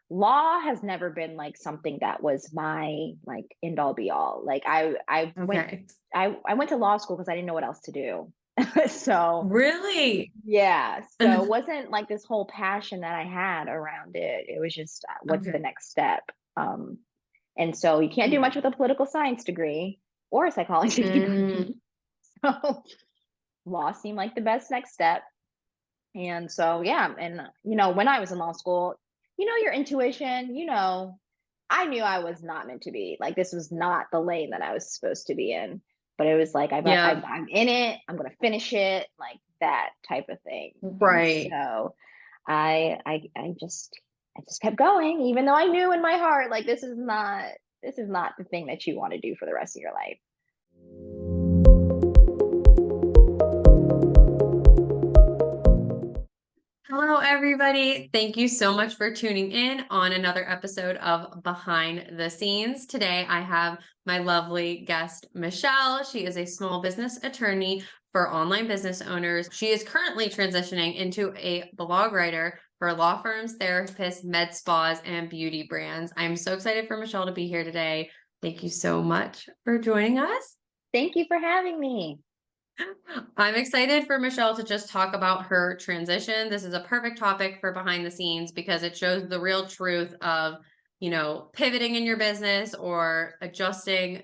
law has never been like something that was my like end all be all. Like Okay. I went to law school because I didn't know what else to do. So Really? yeah, so it wasn't like this whole passion that I had around it. It was just what's the Okay. next step? Um, and so you can't do much with a political science degree or a psychology Mm, degree. So law seemed like the best next step. And so, yeah, and when I was in law school, your intuition, I knew I was not meant to be like this was not the lane that I was supposed to be in. But it was like yeah. I'm in it. I'm gonna finish it, like that type of thing. And Right. so I just kept going, even though I knew in my heart like this is not the thing that you want to do for the rest of your life. Hello, everybody. Thank you so much for tuning in on another episode of Behind the Scenes. Today, I have my lovely guest, Michelle. She is a small business attorney for online business owners. She is currently transitioning into a blog writer for law firms, therapists, med spas, and beauty brands. I'm so excited for Michelle to be here today. Thank you so much for joining us. Thank you for having me. I'm excited for Michelle to just talk about her transition. This is a perfect topic for behind the scenes because it shows the real truth of, pivoting in your business or adjusting,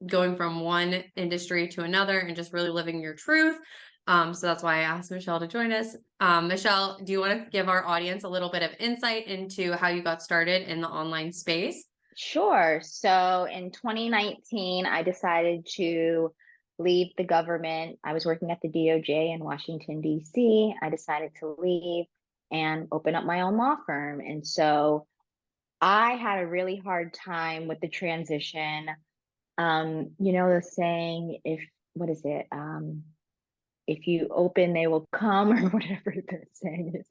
going from one industry to another and just really living your truth. So that's why I asked Michelle to join us. Michelle, do you want to give our audience a little bit of insight into how you got started in the online space? Sure. So in 2019, I decided to leave the government. I was working at the DOJ in Washington, D.C. I decided to leave and open up my own law firm. And so I had a really hard time with the transition. The saying, what is it? If you open, they will come, or whatever the saying is.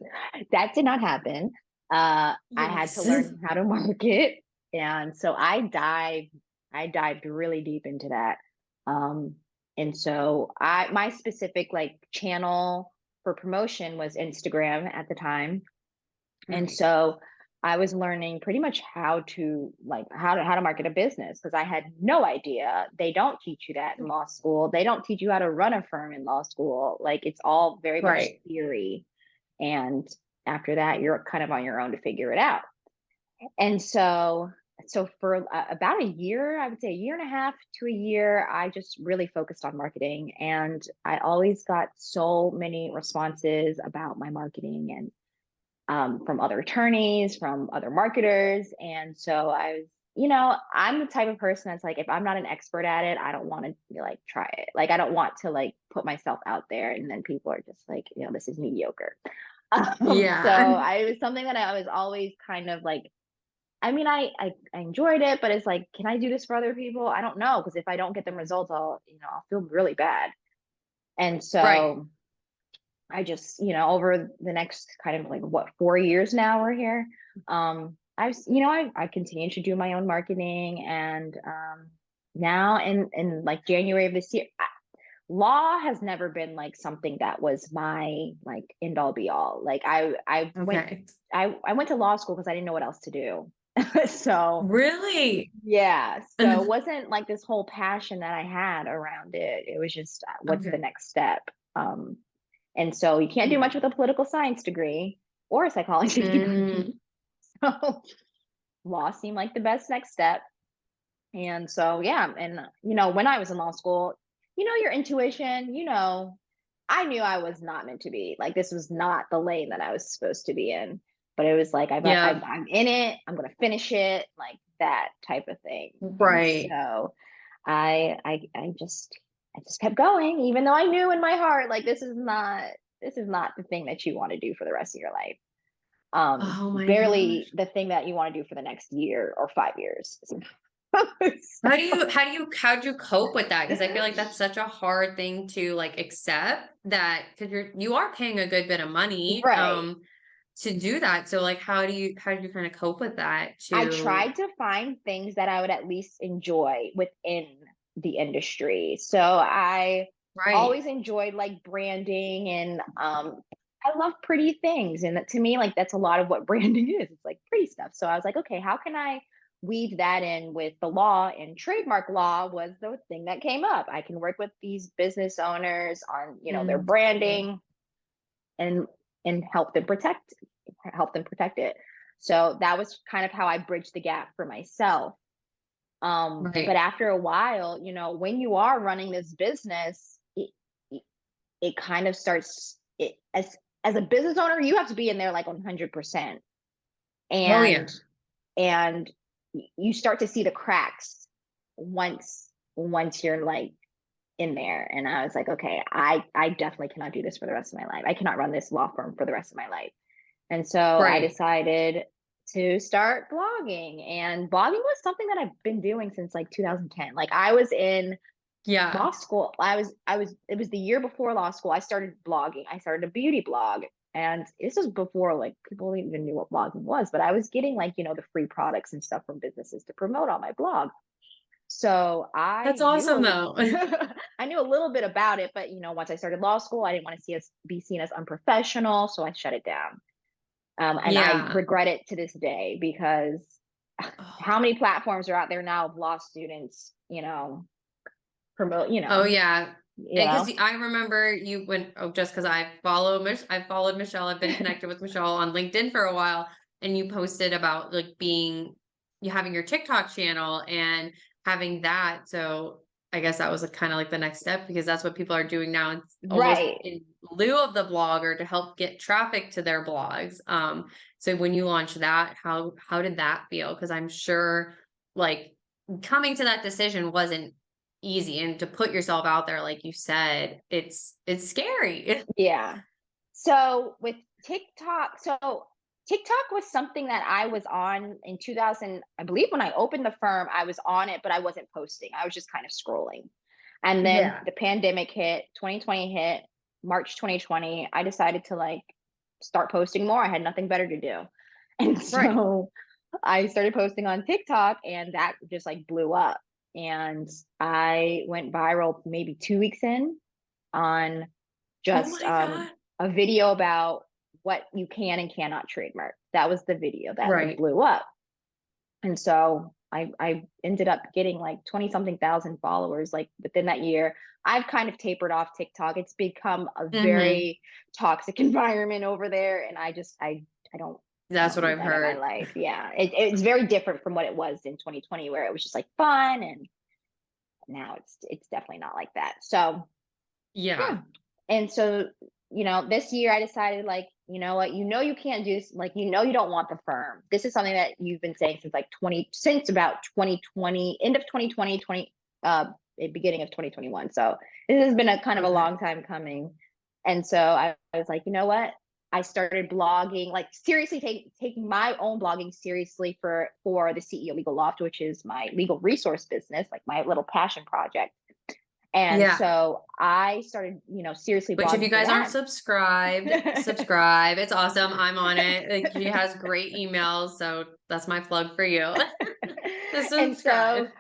That did not happen. I had to Yes. learn how to market, and so I dived really deep into that. Um, and so my specific like channel for promotion was Instagram at the time, and Right. so I was learning pretty much how to market a business because I had no idea. They don't teach you that in law school. They don't teach you how to run a firm in law school. Like it's all very much Right. theory. And after that, you're kind of on your own to figure it out. And so for about a year, I would say a year and a half to a year, I just really focused on marketing. And I always got so many responses about my marketing and from other attorneys, from other marketers. And so I'm the type of person that's like, if I'm not an expert at it, I don't want to like try it. Like, I don't want to like put myself out there and then people are just like, this is mediocre. So Yeah. I it was something that I was always kind of like, I mean, I enjoyed it, but it's like, can I do this for other people? I don't know. Cause if I don't get them results, I'll feel really bad. And Right. so I just, over the next kind of like 4 years now we're here. I continue to do my own marketing and now in like January of this year, law has never been like something that was my like end all be all. Like Okay. I went to law school because I didn't know what else to do. So Really? yeah, so it wasn't like this whole passion that I had around it. It was just what's the Okay. next step? Um, and so you can't do much with a political science degree or a psychology Mm, degree. So law seemed like the best next step. And so, yeah. And, when I was in law school, your intuition, I knew I was not meant to be like, this was not the lane that I was supposed to be in. But it was like, yeah. I'm in it. I'm going to finish it, like that type of thing. And Right. so I just kept going, even though I knew in my heart, like, this is not the thing that you want to do for the rest of your life. Oh my Barely gosh. the thing that you want to do for the next year or 5 years. How'd you cope with that? Because I feel like that's such a hard thing to like accept that because you are paying a good bit of money Right. to do that. So like how do you kind of cope with that I to tried to find things that I would at least enjoy within the industry. So I right. always enjoyed like branding and I love pretty things. And that, to me, like that's a lot of what branding is. It's like pretty stuff. So I was like, okay, how can I weave that in with the law? And trademark law was the thing that came up. I can work with these business owners on, their Mm. branding and help them protect it. So that was kind of how I bridged the gap for myself. But Right. after a while, when you are running this business, it kind of starts it as a business owner, you have to be in there like 100%. Oh yeah. And you start to see the cracks once you're like in there. And I was like, okay, I definitely cannot do this for the rest of my life. I cannot run this law firm for the rest of my life. And so I Right. decided to start blogging. And blogging was something that I've been doing since like 2010. Like I was in Yeah. law school. It was the year before law school. I started blogging. I started a beauty blog. And this was before like people even knew what blogging was, but I was getting like, the free products and stuff from businesses to promote on my blog. So That's awesome though. I knew a little bit about it, but once I started law school, I didn't want to be seen as unprofessional, so I shut it down. And I Yeah. regret it to this day because Oh, how many platforms are out there now of law students, promote, oh yeah. you Because know, I remember you went, oh, just because I followed Michelle. I've been connected with Michelle on LinkedIn for a while, and you posted about like you having your TikTok channel and having that. So I guess that was like, kind of like the next step because that's what people are doing now. It's almost right. in lieu of the blogger to help get traffic to their blogs. So when you launched that, how did that feel? Because I'm sure like coming to that decision wasn't easy, and to put yourself out there like you said, it's scary. Yeah. So with TikTok, TikTok was something that I was on in 2000. I believe when I opened the firm, I was on it, but I wasn't posting. I was just kind of scrolling. And then Yeah. the pandemic hit, 2020 hit, March 2020. I decided to like start posting more. I had nothing better to do. And Right. so I started posting on TikTok and that just like blew up. And I went viral maybe 2 weeks in on Oh just my god. a video about what you can and cannot trademark. That was the video that like Right. blew up. And so I ended up getting like 20 something thousand followers like within that year. I've kind of tapered off TikTok. It's become a Hmm. very toxic environment over there. And I don't I That's don't what need I've that in my heard. life. Yeah. It's very different from what it was in 2020 where it was just like fun, and now it's definitely not like that. So Yeah. yeah. And so, this year I decided like, you know what, you can't do this, like, you don't want the firm. This is something that you've been saying since like since about 2020, end of 2020, beginning of 2021. So this has been a kind of a Okay. long time coming. And so I was like, you know what? I started blogging, like seriously taking my own blogging seriously for the CEO Legal Loft, which is my legal resource business, like my little passion project. And Yeah. so I started, seriously Which if you blogging for guys aren't that. subscribed, subscribe. It's awesome. I'm on it. Like she has great emails, so that's my plug for you. To And subscribe. so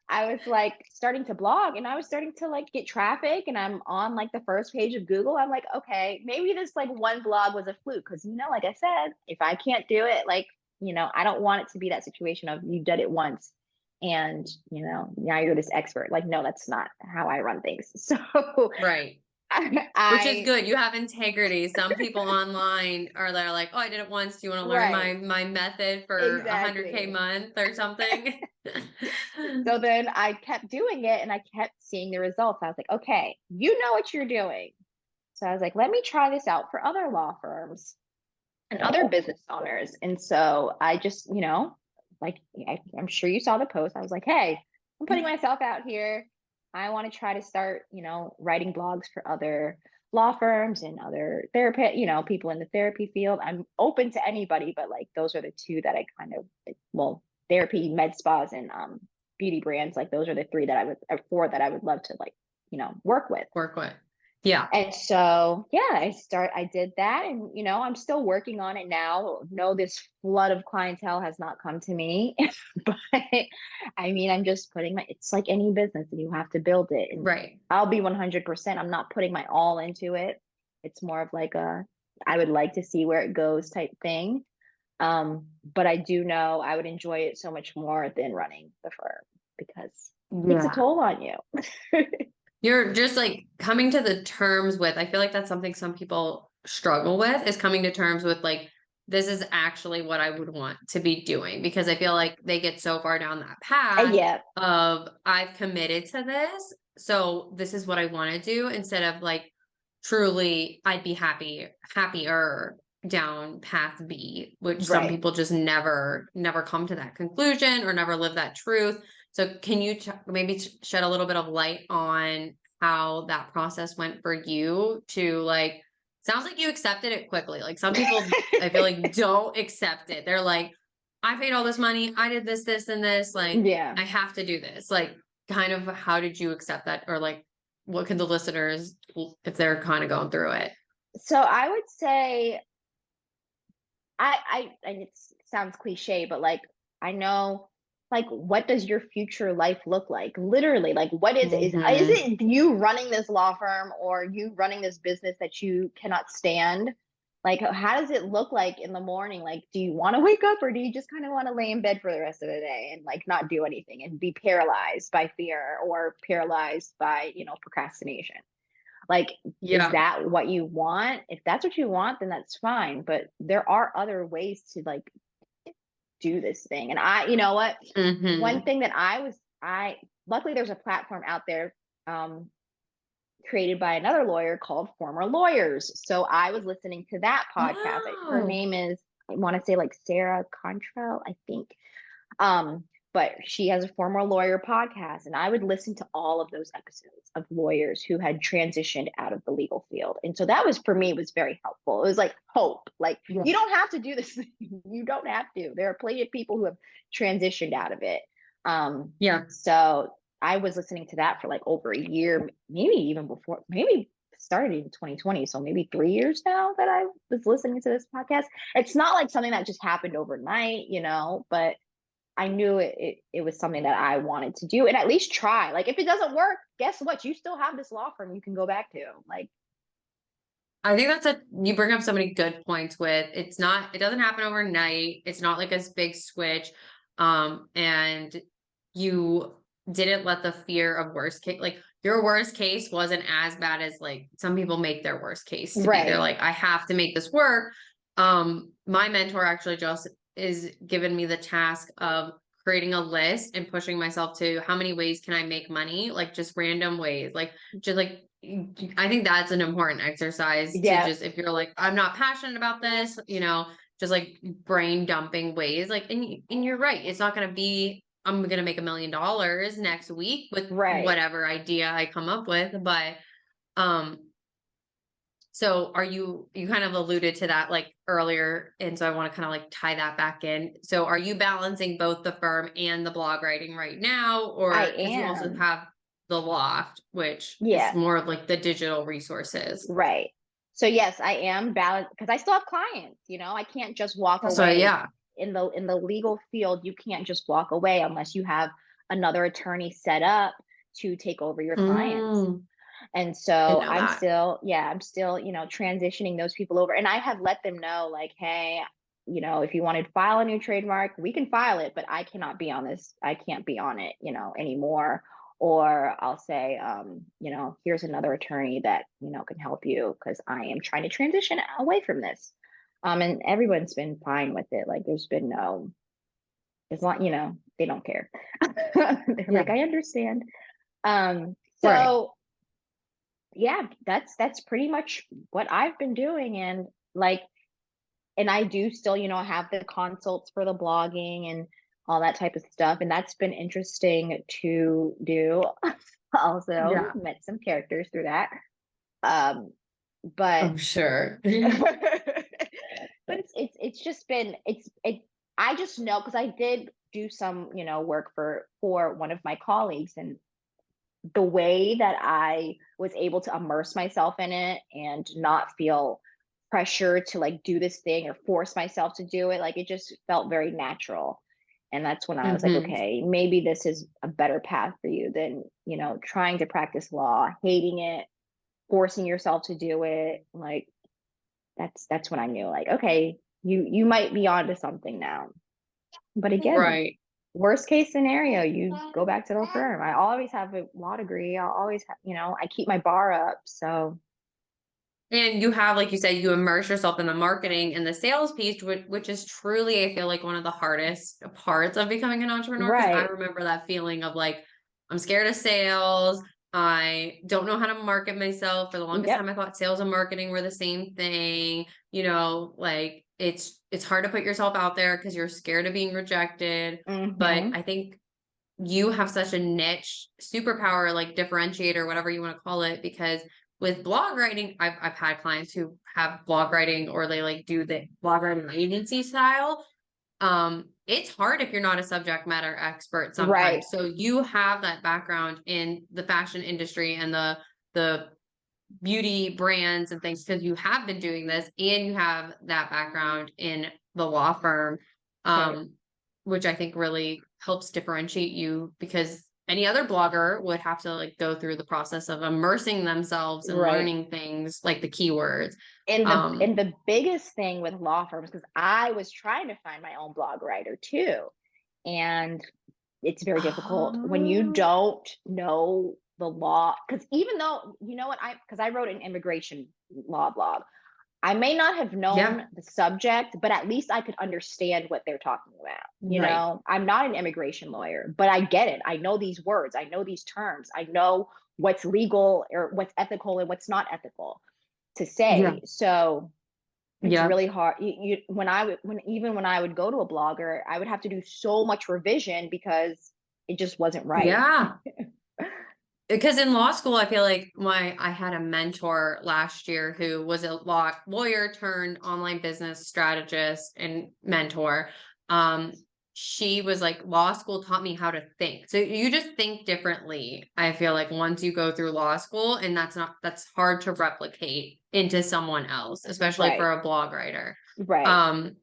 I was like starting to blog and I was starting to like get traffic and I'm on like the first page of Google. I'm like, okay, maybe this like one blog was a fluke. Cause like I said, if I can't do it, like, I don't want it to be that situation of you did it once and, now you're this expert. Like, no, that's not how I run things. So Right. I, Which is I good. You have integrity. Some people online are they're like, "Oh, I did it once. Do you want to learn right, my method for 100K exactly. month or something?" So then I kept doing it and I kept seeing the results. I was like, okay, you know what you're doing. So I was like, let me try this out for other law firms and other business owners. And so I just, like I'm sure you saw the post. I was like, hey, I'm putting myself out here. I want to try to start, writing blogs for other law firms and other therapy, people in the therapy field. I'm open to anybody, but like those are the two that I kind of, well, therapy, med spas, and beauty brands. Like those are the three that or four that I would love to like, work with. Work with. Yeah. And so, yeah, I did that. And, I'm still working on it now. No, this flood of clientele has not come to me, but I mean, I'm just it's like any business and you have to build it. And Right. I'll be 100%. I'm not putting my all into it. It's more of like I would like to see where it goes type thing. But I do know I would enjoy it so much more than running the firm because it takes a Yeah. toll on you. You're just like coming to the terms with, I feel like that's something some people struggle with, is coming to terms with like, this is actually what I would want to be doing, because I feel like they get so far down that path Yeah, of I've committed to this, so this is what I want to do, instead of like truly I'd be happier down path B, which some right. people just never come to that conclusion or never live that truth. So can you maybe shed a little bit of light on how that process went for you to like, sounds like you accepted it quickly. Like some people I feel like don't accept it. They're like, I paid all this money, I did this, this, and this, like Yeah. I have to do this. Like kind of how did you accept that? Or like what could the listeners, if they're kind of going through it? So I would say and it sounds cliche, but like I know like what does your future life look like? Literally, like what is Hmm. it you running this law firm or you running this business that you cannot stand? Like how does it look like in the morning? Like do you want to wake up or do you just kind of want to lay in bed for the rest of the day and like not do anything and be paralyzed by fear or paralyzed by, procrastination? Like, is Yeah. that what you want? If that's what you want, then that's fine. But there are other ways to like do this thing. And you know what? One Hmm. thing that luckily there's a platform out there um, created by another lawyer called Former Lawyers. So I was listening to that podcast. Her Oh. name is, I want to say like Sarah Contrell, I think. Um, but she has a former lawyer podcast, and I would listen to all of those episodes of lawyers who had transitioned out of the legal field. And so that was for me was very helpful. It was like hope. Like Yeah. you don't have to do this. You don't have to. There are plenty of people who have transitioned out of it. Yeah. So I was listening to that for like over a year, maybe even before, maybe started in 2020. So maybe 3 years now that I was listening to this podcast. It's not like something that just happened overnight, but I knew it was something that I wanted to do and at least try. Like if it doesn't work, guess what? You still have this law firm you can go back to. Like, I think you bring up so many good points with it doesn't happen overnight. It's not like a big switch. And you didn't let the fear of worst case, like your worst case wasn't as bad as like some people make their worst case to be. They're right. like, I have to make this work. My mentor actually just is giving me the task of creating a list and pushing myself to how many ways can I make money? Like just random ways, like just like I think that's an important exercise to Yeah. just, if you're like, I'm not passionate about this, just like brain dumping ways. Like, and you're right. It's not going to be, I'm going to make $1 million next week with Right. whatever idea I come up with. But, um, so you kind of alluded to that like earlier. And so I want to kind of like tie that back in. So are you balancing both the firm and the blog writing right now? I Or because you also am. have the loft, which is Yeah. more of like the digital resources. Right. So yes, I am balanced because I still have clients, I can't just walk So away yeah. in the legal field. You can't just walk away unless you have another attorney set up to take over your clients. Mm, And didn't so know that. I'm still, transitioning those people over. And I have let them know, like, hey, if you wanted to file a new trademark, we can file it, but I cannot be on this. I can't be on it, anymore. Or I'll say, here's another attorney that, can help you because I am trying to transition away from this. And everyone's been fine with it. Like there's been no, as long, they don't care. They're Yeah. like, I understand. Right. So yeah, that's pretty much what I've been doing. And like, and I do still, have the consults for the blogging and all that type of stuff. And that's been interesting to do. Also Yeah. met some characters through that. Um, but I'm sure. but it's just been I just know because I did do some, work for one of my colleagues, and the way that I was able to immerse myself in it and not feel pressure to like do this thing or force myself to do it, like it just felt very natural. And that's when I was like, Hmm. okay, maybe this is a better path for you than, trying to practice law, hating it, forcing yourself to do it. Like that's when I knew like, okay, you might be onto something now. But again, Right. worst case scenario, you go back to the firm. I always have a law degree. I'll always have, I keep my bar up. So, And you have, like you said, you immerse yourself in the marketing and the sales piece, which is truly, I feel like, one of the hardest parts of becoming an entrepreneur. Because I right. remember that feeling of like, I'm scared of sales. I don't know how to market myself. For the longest Yep. time, I thought sales and marketing were the same thing. Like it's hard to put yourself out there because you're scared of being rejected. But Hmm. I think you have such a niche superpower, like differentiator, whatever you want to call it, because with blog writing, I've had clients who have blog writing or they like do the blog writing agency style. It's hard if you're not a subject matter expert Right. sometimes. So you have that background in the fashion industry and the beauty brands and things because you have been doing this and you have that background in the law firm, Right. um, which I think really helps differentiate you because any other blogger would have to like go through the process of immersing themselves and Right. learning things like the keywords. And the Um, and the biggest thing with law firms, because I was trying to find my own blog writer too. And it's very difficult when you oh, don't know the law. Because even though, you know what, because I wrote an immigration law blog, I may not have yeah, known the subject, but at least I could understand what they're talking about. right. I'm not an immigration lawyer, but I get it. I know these words, I know these terms, I know what's legal or what's ethical and what's not ethical to Yeah, say. So it's yeah, really hard. When when I would go to a blogger, I would have to do so much revision because it just wasn't right. yeah. Because in law school, I feel like I had a mentor last year who was a lawyer turned online business strategist and mentor. Um, she was like, law school taught me how to think. So you just think differently. I feel like once you go through law school, and that's hard to replicate into someone else, especially Right. for a blog writer. Right. Um,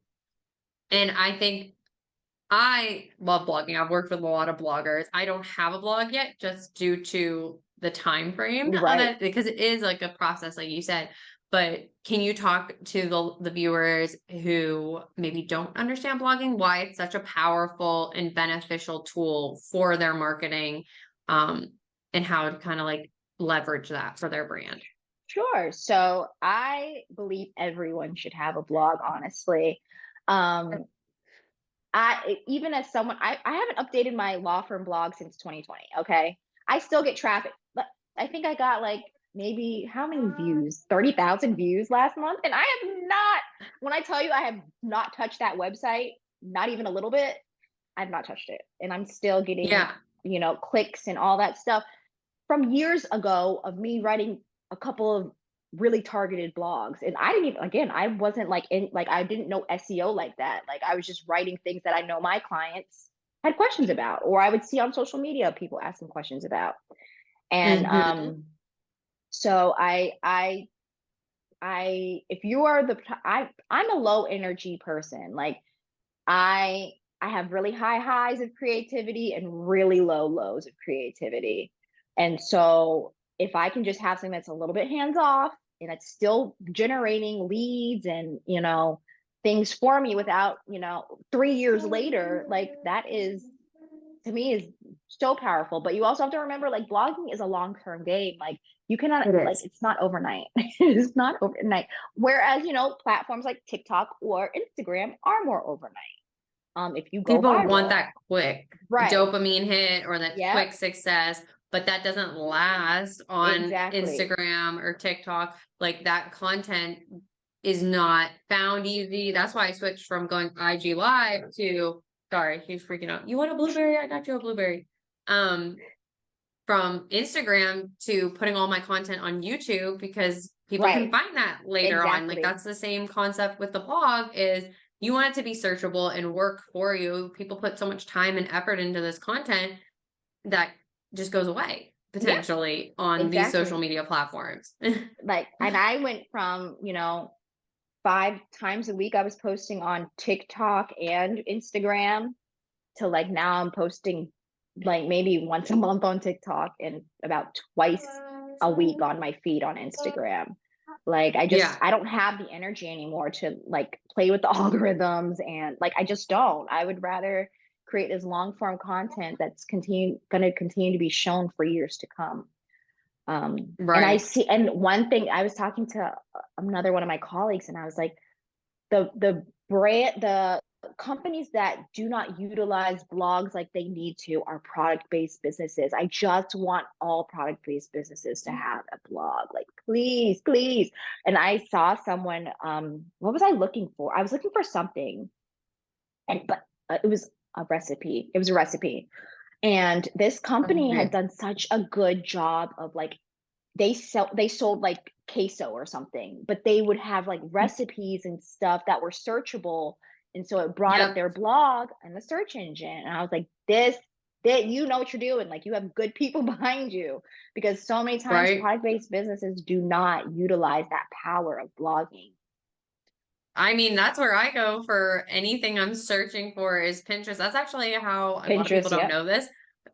and I think I love blogging. I've worked with a lot of bloggers. I don't have a blog yet just due to the time frame of Right. it because it is like a process like you said. But can you talk to the viewers who maybe don't understand blogging why it's such a powerful and beneficial tool for their marketing um and how to kind of like leverage that for their brand? Sure. So I believe everyone should have a blog, honestly. Um, even as someone, I haven't updated my law firm blog since 2020. Okay. I still get traffic, but I think I got like maybe how many views? 30,000 views last month. And I have not, when I tell you I have not touched that website, not even a little bit, I've not touched it. And I'm still getting, Yeah. clicks and all that stuff from years ago of me writing a couple of really targeted blogs. And I didn't even, again, I wasn't I didn't know SEO like that. Like I was just writing things that I know my clients had questions about, or I would see on social media people asking questions about. And Hmm. so if you are I'm a low energy person. Like I I have really high highs of creativity and really low lows of creativity. And so if I can just have something that's a little bit hands off and it's still generating leads and, things for me without, 3 years later, like that is to me is so powerful. But you also have to remember like blogging is a long-term game. Like you cannot It like is. it's not overnight. It's not overnight. Whereas, platforms like TikTok or Instagram are more overnight if you go People want viral. that quick Right. dopamine hit or that Yep. quick success, but that doesn't last on Exactly. Instagram or TikTok. Like that content is not found easy. That's why I switched from going IG live to sorry, he's freaking out. You want a blueberry? I got you a blueberry. Um, from Instagram to putting all my content on YouTube because people can Right. find that later on. Like Exactly. that's the same concept with the blog is you want it to be searchable and work for you. People put so much time and effort into this content that just goes away Yep. potentially on these social Exactly. media platforms. Like, and I went from, 5 times a week I was posting on TikTok and Instagram to like now I'm posting like maybe once a month on TikTok and about twice a week on my feed on Instagram. Like Yeah. I don't have the energy anymore to like play with the algorithms, and like I just don't. I would rather create this long form content that's going to continue to be shown for years to come. And I Right. see, and one thing I was talking to another one of my colleagues, and I was like, the companies that do not utilize blogs like they need to are product-based businesses. I just want all product-based businesses to have a blog. Like, please, please. And I saw someone, what was I looking for? I was looking for something, and but it was a recipe. It was a recipe. And this company had Okay. done such a good job of like they sold like queso or something, but they would have like recipes and stuff that were searchable. And so it brought up Yep. their blog and the search engine. And I was like, this that you know what you're doing. Like you have good people behind you, because so many times Right. product-based businesses do not utilize that power of blogging. I mean, that's where I go for anything I'm searching for is Pinterest. That's actually how a lot of people Pinterest, don't yep. know this,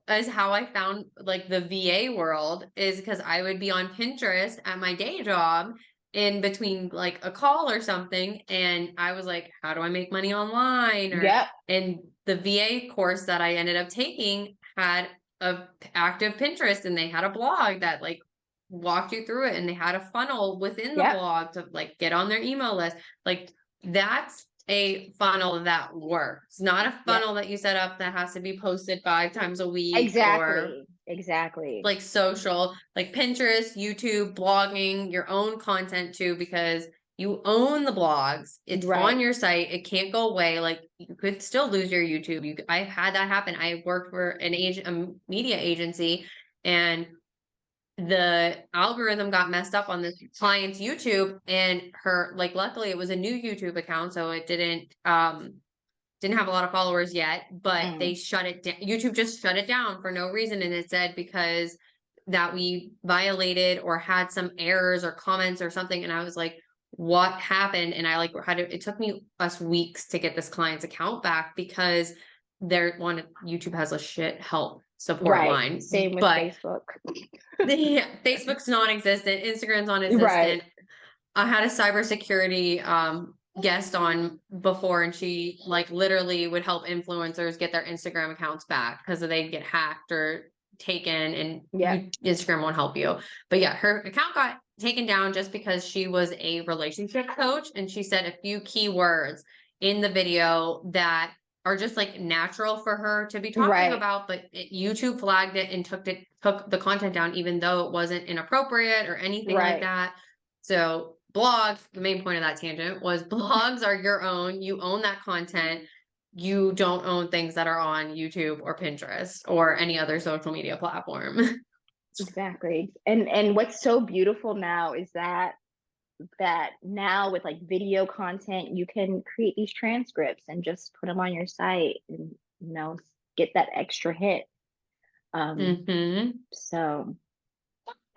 is how I found like the VA world is because I would be on Pinterest at my day job in between like a call or something. And I was like, how do I make money online? Or, Yep, and the VA course that I ended up taking had a active Pinterest and they had a blog that like walked you through it and they had a funnel within the yep, blog to like get on their email list. Like that's a funnel that works, not a yep. funnel that you set up that has to be posted 5 times a week or Exactly. Exactly. like social, like Pinterest, YouTube, blogging, your own content too, because you own the blogs. It's on Right. your site. It can't go away. Like you could still lose your YouTube. I've had that happen. I worked for a media agency, and the algorithm got messed up on this client's YouTube, and her like luckily it was a new YouTube account, so it didn't have a lot of followers yet, but they Mm. shut it down. YouTube just shut it down for no reason, and it said because that we violated or had some errors or comments or something. And I was like, what happened? And I like had to, it took me us weeks to get this client's account back because YouTube has a shit help support Right. line, Same with but Facebook. Facebook's non-existent, Instagram's Right. non-existent. I had a cybersecurity guest on before, and she like literally would help influencers get their Instagram accounts back because they'd get hacked or taken, and Yep. Instagram won't help you. But yeah, her account got taken down just because she was a relationship coach, and she said a few keywords in the video that are just like natural for her to be talking Right. about, but YouTube flagged it and took the content down, even though it wasn't inappropriate or anything like Right. that. So blogs, the main point of that tangent was blogs are your own. You own that content. You don't own things that are on YouTube or Pinterest or any other social media platform. Exactly. And what's so beautiful now is that now with like video content, you can create these transcripts and just put them on your site and get that extra hit. hmm So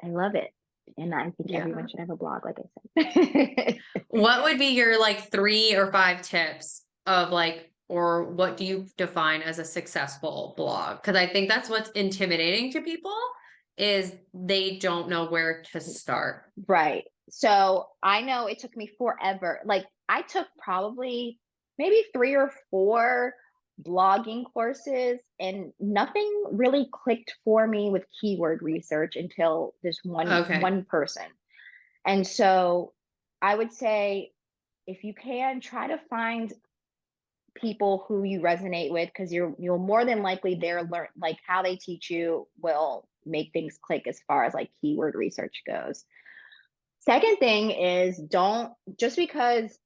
I love it. And I think everyone Yeah. should have a blog, like I said. What would be your like 3 or 5 tips of like, or what do you define as a successful blog? Because I think that's what's intimidating to people is they don't know where to start. Right. So I know it took me forever. Like I took probably maybe 3 or 4 blogging courses, and nothing really clicked for me with keyword research until this Okay. one person. And so I would say if you can try to find people who you resonate with, because you'll more than likely their learn like how they teach you will make things click as far as like keyword research goes. Second thing is don't just because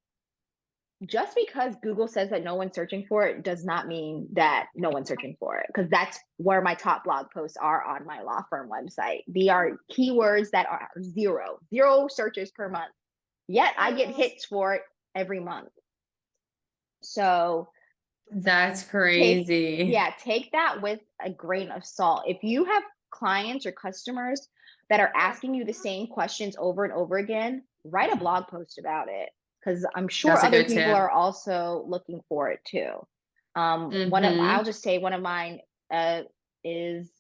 Google says that no one's searching for it does not mean that no one's searching for it. Because that's where my top blog posts are on my law firm website. They are keywords that are zero searches per month. Yet I get hits for it every month. So That's take crazy. take that with a grain of salt. If you have clients or customers that are asking you the same questions over and over again, write a blog post about it, because I'm sure That's a other good people tip. are also looking for it too. I'll hmm just say one of mine is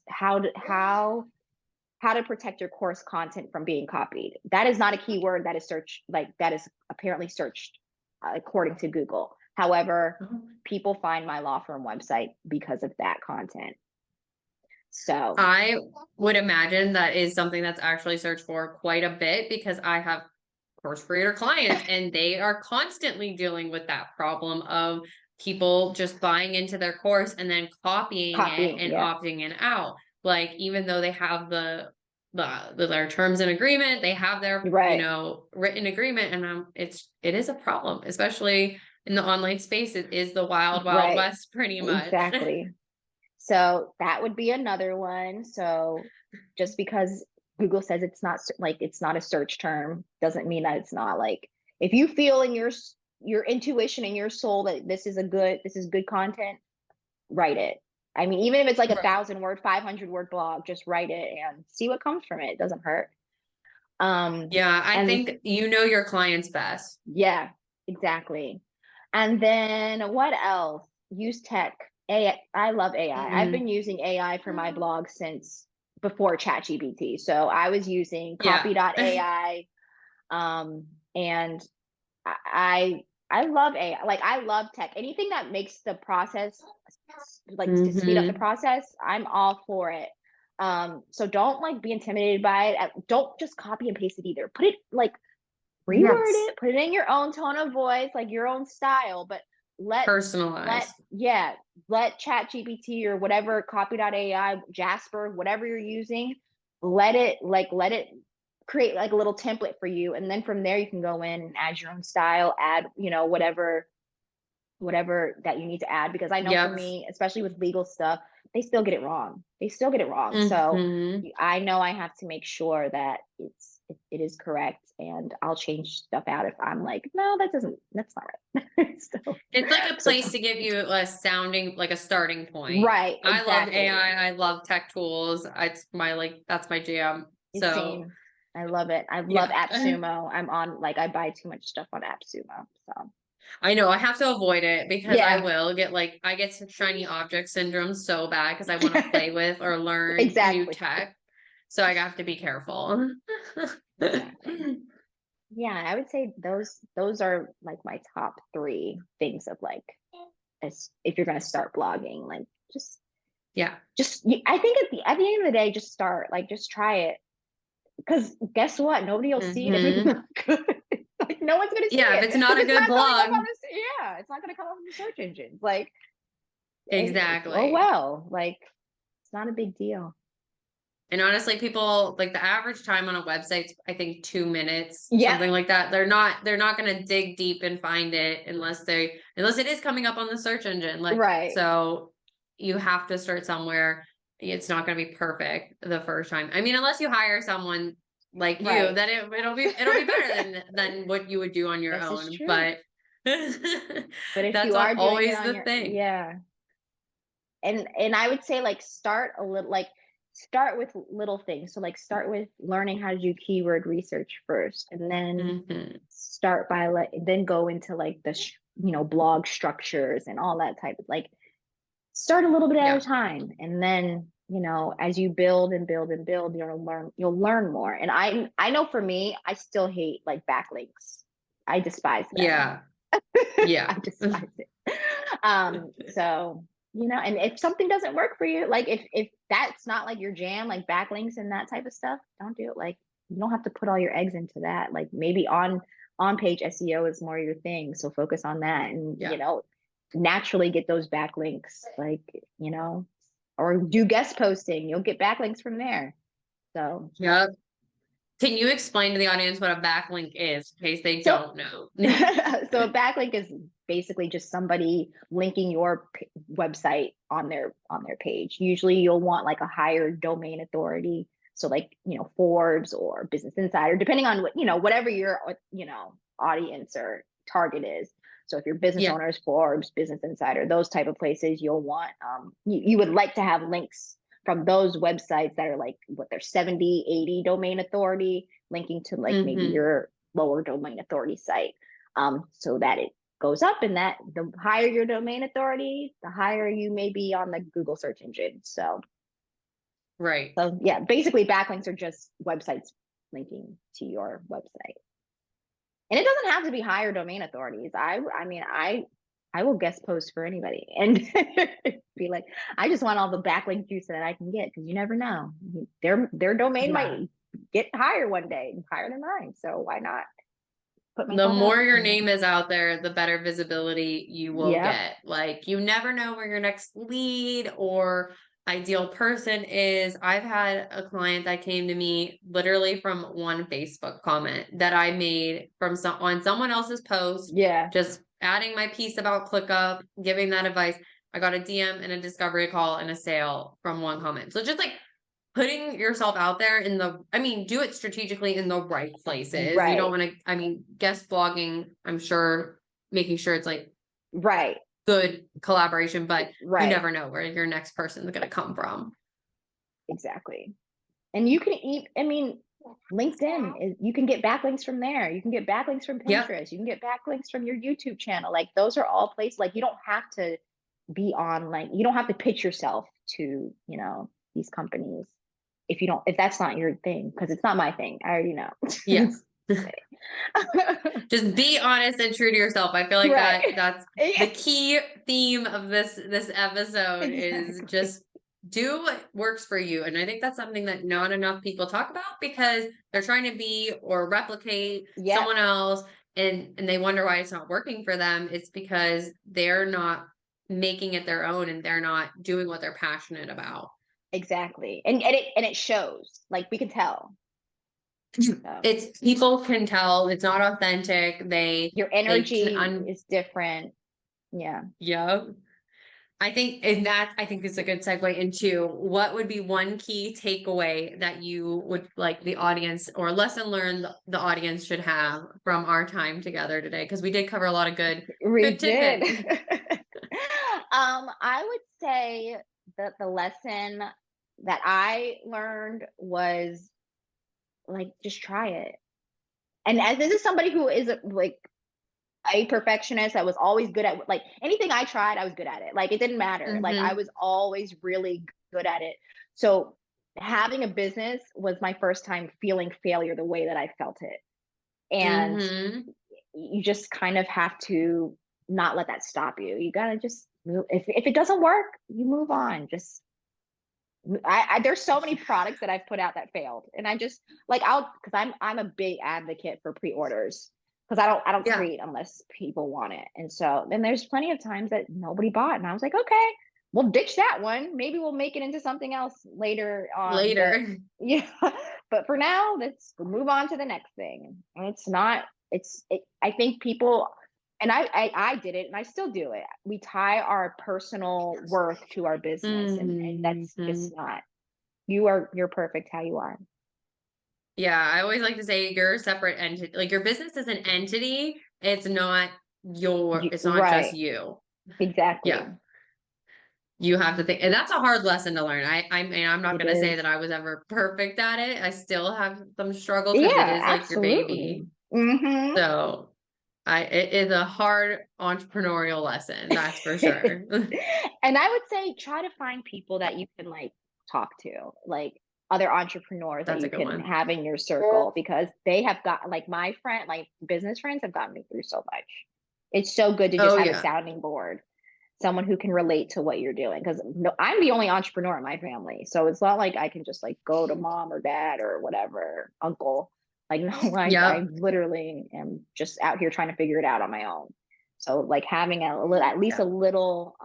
how to protect your course content from being copied. That is not a keyword that is searched, like that is apparently searched according to Google. However, Oh. people find my law firm website because of that content. So, I would imagine that is something that's actually searched for quite a bit because I have course creator clients and they are constantly dealing with that problem of people just buying into their course and then copying it copying, and yeah, opting it out. Like even though they have their terms and agreement, they have their, right, written agreement, and it is a problem, especially in the online space. It is the wild, wild right, west pretty much. exactly. So that would be another one. So just because Google says it's not like it's not a search term doesn't mean that it's not. Like if you feel in your intuition and your soul that this is good content, write it. I mean, even if it's like a Right. 1,000 word, 500 word blog, just write it and see what comes from it. It doesn't hurt. Yeah, I And think you know your clients best. yeah, exactly. And then what else? Use tech. I love AI. I've Mhm. been using AI for my blog since before ChatGPT. So I was using Yeah. copy.ai. And I love AI. Like I love tech. Anything that makes the process like to speed up the Mhm. process, I'm all for it. So don't like be intimidated by it. Don't just copy and paste it either. Put it like reword Yes. it, put it in your own tone of voice, like your own style, but let let Personalized. yeah, let chat gpt or whatever copy.ai jasper whatever you're using, let it create like a little template for you, and then from there you can go in and add your own style, add whatever that you need to add, because I know for Yep. me, especially with legal stuff, they still get it wrong. So Mhm. I know I have to make sure that it is correct, and I'll change stuff out if I'm like, no, that's not right. So It's like a so place to give you a sounding like a starting point. right, I love exactly. AI, I love tech tools. It's my that's my jam. It's So, same. I love it. I love yeah. AppSumo. I'm on like I buy too much stuff on AppSumo. So I know I have to avoid it because I yeah. will get I get some shiny object syndrome so bad because I want to play with or learn new Exactly. tech. So I have to be careful. Exactly. Yeah, I would say those are like my top three things of like, as if you're gonna start blogging, like Yeah. I think at the end of the day, just start, like just try it, because guess what? Nobody will see it if it's Mhm. not good. Like no one's gonna see Yeah, if it it's if not a it's good not coming up blog. on this. Yeah, it's not gonna come up in the search engines. Like, oh Exactly. well, like it's not a big deal. And honestly, people like the average time on a website's I think 2 minutes, Yep. something like that. They're not gonna dig deep and find it unless it is coming up on the search engine. Like Right. so you have to start somewhere. It's not gonna be perfect the first time. I mean, unless you hire someone like you, Right. then it'll be better than what you would do on your This is own. true. But But if that's you are doing it always on the your, thing. yeah, and I would say like start with little things. So like start with learning how to do keyword research first, and then Hmm. start by then go into like blog structures and all that type of like, start a little bit at a Yeah. time, and then as you build and build and build, you'll learn more. And I know for me, I still hate like backlinks. I despise them. Yeah. Yeah. I despise it. So and if something doesn't work for you, like if that's not like your jam, like backlinks and that type of stuff, don't do it. Like you don't have to put all your eggs into that. Like maybe on page SEO is more your thing, so focus on that, and Yeah. naturally get those backlinks, like or do guest posting, you'll get backlinks from there. So Yeah. Can you explain to the audience what a backlink is in case they so don't know? so a backlink is basically just somebody linking your website on their page. Usually you'll want like a higher domain authority. So like, Forbes or Business Insider, depending on whatever your, audience or target is. So if your business Yeah. owners, Forbes, Business Insider, those type of places, you'll want, you would like to have links from those websites that are like what they're 70, 80 domain authority, linking to like maybe Hmm. your lower domain authority site, so that it goes up, and that the higher your domain authority, the higher you may be on the Google search engine. So Right. So yeah, basically backlinks are just websites linking to your website. And it doesn't have to be higher domain authorities. I mean, I will guest post for anybody and be like, I just want all the backlink juice that I can get because you never know. Their domain Yeah. might get higher one day, higher than mine. So why not put The myself out more your there? name is out there, the better visibility you will Yep. get. Like, you never know where your next lead or ideal person is. I've had a client that came to me literally from one Facebook comment that I made from on someone else's post, Yeah. just adding my piece about ClickUp, giving that advice. I got a DM and a discovery call and a sale from one comment. So just like putting yourself out there in I mean, do it strategically in the right places. You don't Right. want to, I mean, guest blogging, I'm sure, making sure it's like Right. good collaboration, but you Right. never know where your next person is going to come from. Exactly. And you can eat, I mean, LinkedIn is, you can get backlinks from there. You can get backlinks from Yep. Pinterest. You can get backlinks from your YouTube channel. Like those are all places, like you don't have to be on, like you don't have to pitch yourself to, these companies if you don't, if that's not your thing, because it's not my thing. I already know. Yeah. Just be honest and true to yourself. I feel like Right. that's the key theme of this episode is Exactly. just do what works for you. And I think that's something that not enough people talk about because they're trying to be or replicate Yep. someone else and they wonder why it's not working for them. It's because they're not making it their own and they're not doing what they're passionate about. Exactly. And it shows. Like we can tell. So It's people can tell it's not authentic. your They can energy is different. Yeah. yeah. I think it's a good segue into what would be one key takeaway that you would like the audience or lesson learned the audience should have from our time together today because we did cover a lot of We good did. tidbits. I would say that the lesson that I learned was like just try it. And as this is somebody who is like a perfectionist, I was always good at like anything I tried, I was good at it. Like it didn't matter. Like I Hmm. was always really good at it. So having a business was my first time feeling failure the way that I felt it. And Hmm. you just kind of have to not let that stop you. You gotta just move. If it doesn't work, you move on. Just there's so many products that I've put out that failed, and I just like because I'm a big advocate for pre-orders because I don't Yeah. create unless people want it, and so then there's plenty of times that nobody bought, and I was like, okay, we'll ditch that one. Maybe we'll make it into something else later on, but Later. yeah, but for now, let's move on to the next thing. And it's not. I think people and I did it and I still do it. We tie our personal worth to our business and that's Hmm. just not you're perfect how you are. Yeah, I always like to say you're a separate entity. Like your business is an entity. It's not just Right. you. Exactly. Yeah. You have to think, and that's a hard lesson to learn. I mean, I'm not It going to say is. that I was ever perfect at it. I still have some struggles because it Yeah, is like your baby. absolutely. Hmm. So it is a hard entrepreneurial lesson, that's for sure. And I would say try to find people that you can like talk to, like other entrepreneurs that That's a you good can one. have in your circle because they have got like my friend, like business friends have gotten me through so much. It's so good to just Oh have a yeah. sounding board, someone who can relate to what you're doing. Because no, I'm the only entrepreneur in my family, so it's not like I can just like go to mom or dad or whatever, uncle. Like no, I Yep. literally am just out here trying to figure it out on my own. So like having at least a Yeah. little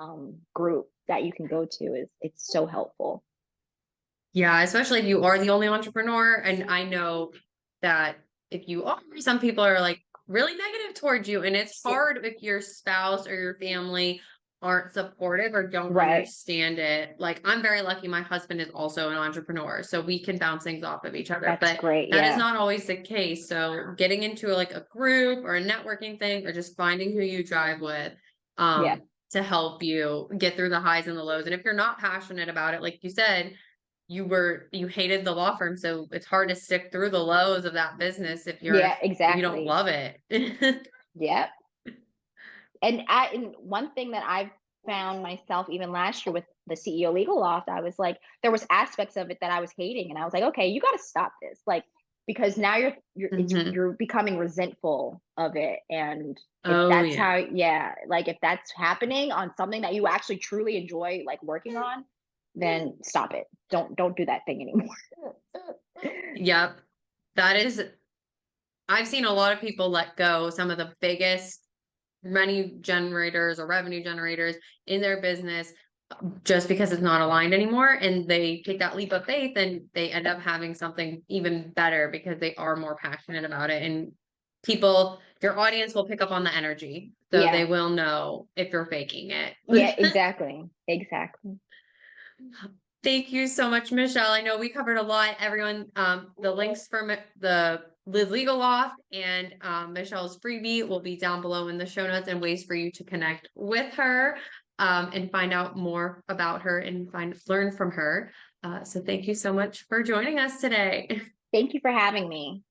group that you can go to is it's so helpful. Yeah, especially if you are the only entrepreneur. And I know that if you are, some people are like really negative towards you. And it's hard if your spouse or your family aren't supportive or don't Right. understand it. Like I'm very lucky my husband is also an entrepreneur, so we can bounce things off of each other. That's But great. that is Yeah. not always the case. So getting into like a group or a networking thing or just finding who you drive with Yeah. to help you get through the highs and the lows. And if you're not passionate about it, like you said, you hated the law firm, so it's hard to stick through the lows of that business Yeah, if you don't exactly. love it. Yeah. And one thing that I've found myself even last year with the CEO Legal Loft. I was like, there was aspects of it that I was hating, and I was like, okay, you got to stop this, like, because now Mhm. you're becoming resentful of it, and if Oh, that's how, yeah. yeah, like if that's happening on something that you actually truly enjoy, like working on, then stop it. Don't do that thing anymore. Yep. That is I've seen a lot of people let go some of the biggest money generators or revenue generators in their business just because it's not aligned anymore, and they take that leap of faith and they end up having something even better because they are more passionate about it, and your audience will pick up on the energy, so they Yeah, will know if you're faking yeah, it. exactly, exactly. Thank you so much, Michelle. I know we covered a lot. Everyone, the links for the Liz Legal Loft and Michelle's freebie will be down below in the show notes, and ways for you to connect with her and find out more about her and learn from her. So thank you so much for joining us today. Thank you for having me.